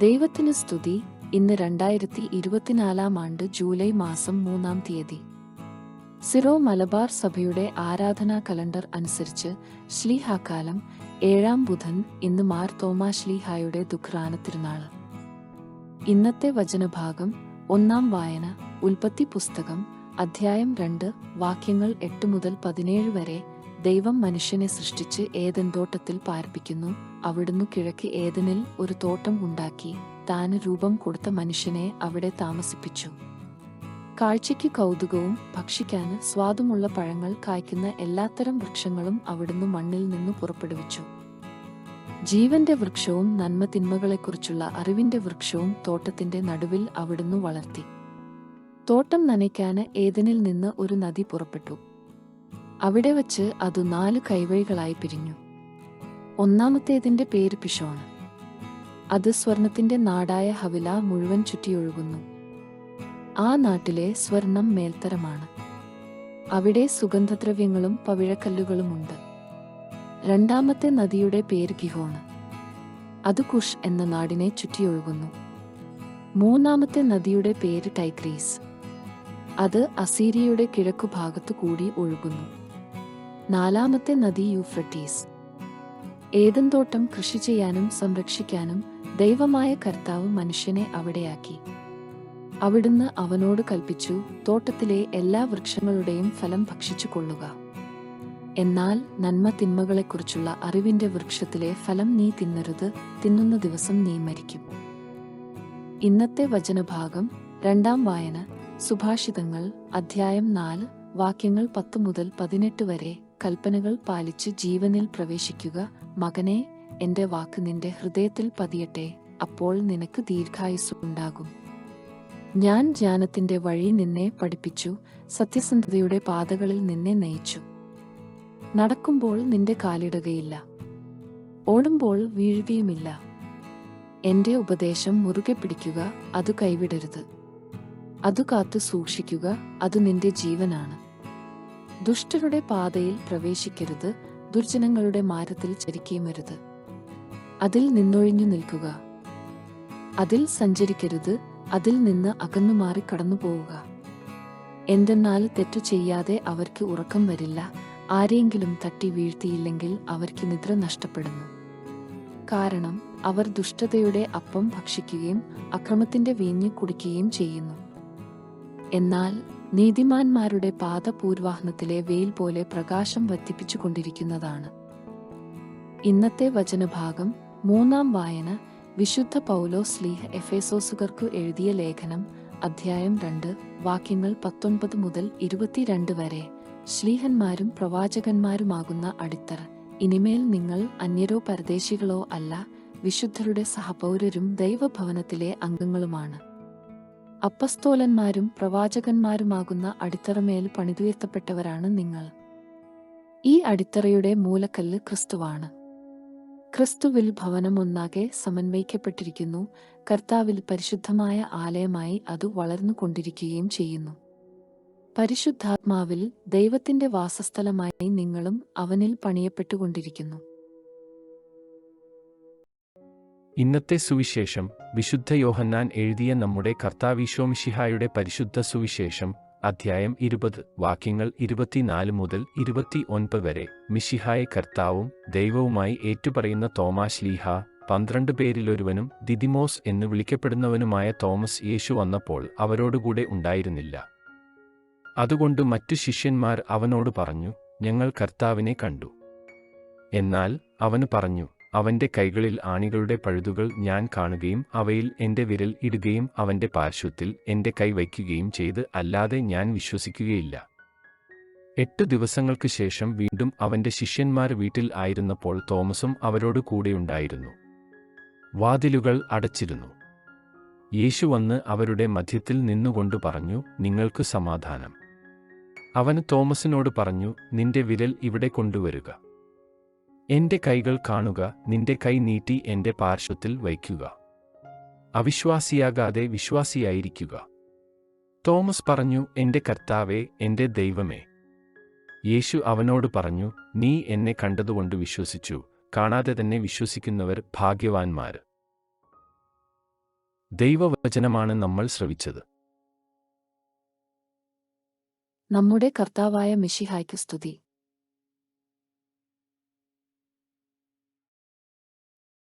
ദൈവത്തിന് സ്തുതി. ഇന്ന് 2024 ജൂലൈ മാസം 3 സിറോ മലബാർ സഭയുടെ ആരാധനാ കലണ്ടർ അനുസരിച്ച് ശ്ലീഹാക്കാലം 7 ബുധൻ. ഇന്ന് മാർ തോമാ ശ്ലീഹായുടെ ദുഃഖ്രാന തിരുനാൾ. ഇന്നത്തെ വചനഭാഗം. 1 വായന ഉൽപ്പത്തി പുസ്തകം അധ്യായം 2 വാക്യങ്ങൾ 8 മുതൽ 17 വരെ. ദൈവം മനുഷ്യനെ സൃഷ്ടിച്ച് ഏദൻ തോട്ടത്തിൽ പാർപ്പിക്കുന്നു. അവിടുന്ന് കിഴക്ക് ഏദനിൽ ഒരു തോട്ടം ഉണ്ടാക്കി താന് രൂപം കൊടുത്ത മനുഷ്യനെ അവിടെ താമസിപ്പിച്ചു. കാഴ്ചയ്ക്ക് കൗതുകവും ഭക്ഷിക്കാന് സ്വാദുമുള്ള പഴങ്ങൾ കായ്ക്കുന്ന എല്ലാത്തരം വൃക്ഷങ്ങളും അവിടുന്ന് മണ്ണിൽ നിന്ന് പുറപ്പെടുവിച്ചു. ജീവന്റെ വൃക്ഷവും നന്മ തിന്മകളെക്കുറിച്ചുള്ള അറിവിന്റെ വൃക്ഷവും തോട്ടത്തിന്റെ നടുവിൽ അവിടുന്ന് വളർത്തി. തോട്ടം നനയ്ക്കാന് ഏദനിൽ നിന്ന് ഒരു നദി പുറപ്പെട്ടു. അവിടെ വച്ച് അത് 4 കൈവഴികളായി പിരിഞ്ഞു. ഒന്നാമത്തേതിന്റെ പേര് പിഷോണ്. അത് സ്വർണത്തിന്റെ നാടായ ഹവില മുഴുവൻ ചുറ്റിയൊഴുകുന്നു. ആ നാട്ടിലെ സ്വർണം മേൽത്തരമാണ്. അവിടെ സുഗന്ധദ്രവ്യങ്ങളും പവിഴക്കല്ലുകളുമുണ്ട്. രണ്ടാമത്തെ നദിയുടെ പേര് ഗിഹോണ്. അത് കുഷ് എന്ന നാടിനെ ചുറ്റിയൊഴുകുന്നു. മൂന്നാമത്തെ നദിയുടെ പേര് ടൈഗ്രീസ്. അത് അസീരിയയുടെ കിഴക്കുഭാഗത്തു കൂടി ഒഴുകുന്നു. നാലാമത്തെ നദി യൂഫ്രട്ടീസ്. ഏദൻ തോട്ടം കൃഷി ചെയ്യാനും സംരക്ഷിക്കാനും ദൈവമായ കർത്താവ് മനുഷ്യനെ അവിടെയാക്കി. അവിടുന്ന് അവനോട് കൽപ്പിച്ചു, തോട്ടത്തിലെ എല്ലാ വൃക്ഷങ്ങളുടെയും ഫലം ഭക്ഷിച്ചു കൊള്ളുക. എന്നാൽ നന്മ തിന്മകളെക്കുറിച്ചുള്ള അറിവിന്റെ വൃക്ഷത്തിലെ ഫലം നീ തിന്നരുത്. തിന്നുന്ന ദിവസം നീ മരിക്കും. ഇന്നത്തെ വചനഭാഗം. 2 വായന സുഭാഷിതങ്ങൾ അധ്യായം 4 വാക്യങ്ങൾ 10 മുതൽ 18 വരെ. കൽപ്പനകൾ പാലിച്ച് ജീവനിൽ പ്രവേശിക്കുക. മകനെ, എന്റെ വാക്ക് നിന്റെ ഹൃദയത്തിൽ പതിയട്ടെ. അപ്പോൾ നിനക്ക് ദീർഘായുസ്സ് ഉണ്ടാകും. ഞാൻ ജ്ഞാനത്തിന്റെ വഴി നിന്നെ പഠിപ്പിച്ചു. സത്യസന്ധതയുടെ പാതകളിൽ നിന്നെ നയിച്ചു. നടക്കുമ്പോൾ നിന്റെ കാലിടകയില്ല, ഓടുമ്പോൾ വീഴുകയുമില്ല. എന്റെ ഉപദേശം മുറുകെ പിടിക്കുക, അത് കൈവിടരുത്. അത് കാത്തു സൂക്ഷിക്കുക, അത് നിന്റെ ജീവനാണ്. ദുഷ്ടരുടെ പാതയിൽ പ്രവേശിക്കരുത്, ദുർജനങ്ങളുടെ മാർഗത്തിൽ ചരിക്കുകയുമരുത്. അതിൽ നിന്നൊഴിഞ്ഞു നിൽക്കുക, അതിൽ സഞ്ചരിക്കരുത്, അതിൽ നിന്ന് അകന്നുമാറി കടന്നുപോവുക. എന്തെന്നാൽ തെറ്റു ചെയ്യാതെ അവർക്ക് ഉറക്കം വരില്ല. ആരെങ്കിലും തട്ടി വീഴ്ത്തിയില്ലെങ്കിൽ അവർക്ക് നിദ്ര നഷ്ടപ്പെടുന്നു. കാരണം അവർ ദുഷ്ടതയുടെ അപ്പം ഭക്ഷിക്കുകയും അക്രമത്തിന്റെ വീഞ്ഞ് കുടിക്കുകയും ചെയ്യുന്നു. എന്നാൽ നീതിമാന്മാരുടെ പാത പൂർവാഹ്നത്തിലെ വെയിൽ പോലെ പ്രകാശം വർദ്ധിപ്പിച്ചുകൊണ്ടിരിക്കുന്നതാണ്. ഇന്നത്തെ വചനഭാഗം. 3 വായന വിശുദ്ധ പൗലോസ് ശ്ലീഹ എഫേസോസുകാർക്കു എഴുതിയ ലേഖനം അധ്യായം 2 വാക്യങ്ങൾ 19 മുതൽ 22 വരെ. ശ്ലീഹന്മാരും പ്രവാചകന്മാരുമാകുന്ന അടിത്തറ. ഇനിമേൽ നിങ്ങൾ അന്യരോ പരദേശികളോ അല്ല, വിശുദ്ധരുടെ സഹപൗരരും ദൈവഭവനത്തിലെ അംഗങ്ങളുമാണ്. അപ്പസ്തോലന്മാരും പ്രവാചകന്മാരുമാകുന്ന അടിത്തറമേൽ പണിതുയർത്തപ്പെട്ടവരാണ് നിങ്ങൾ. ഈ അടിത്തറയുടെ മൂലക്കല്ല് ക്രിസ്തുവാണ്. ക്രിസ്തുവിൽ ഭവനം ഒന്നാകെ സമന്വയിക്കപ്പെട്ടിരിക്കുന്നു. കർത്താവിൽ പരിശുദ്ധമായ ആലയമായി അത് വളർന്നുകൊണ്ടിരിക്കുകയും ചെയ്യുന്നു. പരിശുദ്ധാത്മാവിൽ ദൈവത്തിന്റെ വാസസ്ഥലമായി നിങ്ങളും അവനിൽ പണിയപ്പെട്ടുകൊണ്ടിരിക്കുന്നു. ഇന്നത്തെ സുവിശേഷം. വിശുദ്ധ യോഹന്നാൻ എഴുതിയ നമ്മുടെ കർത്താവീശോമിശിഹായുടെ പരിശുദ്ധ സുവിശേഷം അധ്യായം 20 വാക്യങ്ങൾ 24 മുതൽ 29 വരെ. മിശിഹായെ കർത്താവും ദൈവവുമായി ഏറ്റുപറയുന്ന തോമാ ശ്ലീഹ, 12 പേരിലൊരുവനും ദിദിമോസ് എന്ന് വിളിക്കപ്പെടുന്നവനുമായ തോമസ് യേശു വന്നപ്പോൾ അവരോടുകൂടെ ഉണ്ടായിരുന്നില്ല. അതുകൊണ്ട് മറ്റു ശിഷ്യന്മാർ അവനോട് പറഞ്ഞു, ഞങ്ങൾ കർത്താവിനെ കണ്ടു. എന്നാൽ അവന് പറഞ്ഞു, അവന്റെ കൈകളിൽ ആണികളുടെ പഴുതുകൾ ഞാൻ കാണുകയും അവയിൽ എന്റെ വിരൽ ഇടുകയും അവന്റെ പാർശ്വത്തിൽ എന്റെ കൈ വയ്ക്കുകയും ചെയ്ത് അല്ലാതെ ഞാൻ വിശ്വസിക്കുകയില്ല. 8 ദിവസങ്ങൾക്ക് ശേഷം വീണ്ടും അവന്റെ ശിഷ്യന്മാർ വീട്ടിൽ ആയിരുന്നപ്പോൾ തോമസും അവരോട് കൂടെയുണ്ടായിരുന്നു. വാതിലുകൾ അടച്ചിരുന്നു. യേശു വന്ന് അവരുടെ മധ്യത്തിൽ നിന്നുകൊണ്ട് പറഞ്ഞു, നിങ്ങൾക്ക് സമാധാനം. അവന് തോമസിനോട് പറഞ്ഞു, നിന്റെ വിരൽ ഇവിടെ കൊണ്ടുവരുക. എന്റെ കൈകൾ കാണുക. നിന്റെ കൈ നീട്ടി എന്റെ പാർശ്വത്തിൽ വയ്ക്കുക. അവിശ്വാസിയാകാതെ വിശ്വാസിയായിരിക്കുക. തോമസ് പറഞ്ഞു, എന്റെ കർത്താവേ, എന്റെ ദൈവമേ. യേശു അവനോട് പറഞ്ഞു, നീ എന്നെ കണ്ടതുകൊണ്ട് വിശ്വസിച്ചു. കാണാതെ തന്നെ വിശ്വസിക്കുന്നവർ ഭാഗ്യവാന്മാർ. ദൈവവചനമാണ് നമ്മൾ ശ്രവിച്ചത്. നമ്മുടെ കർത്താവായ മിശിഹായ്ക്ക് സ്തുതി.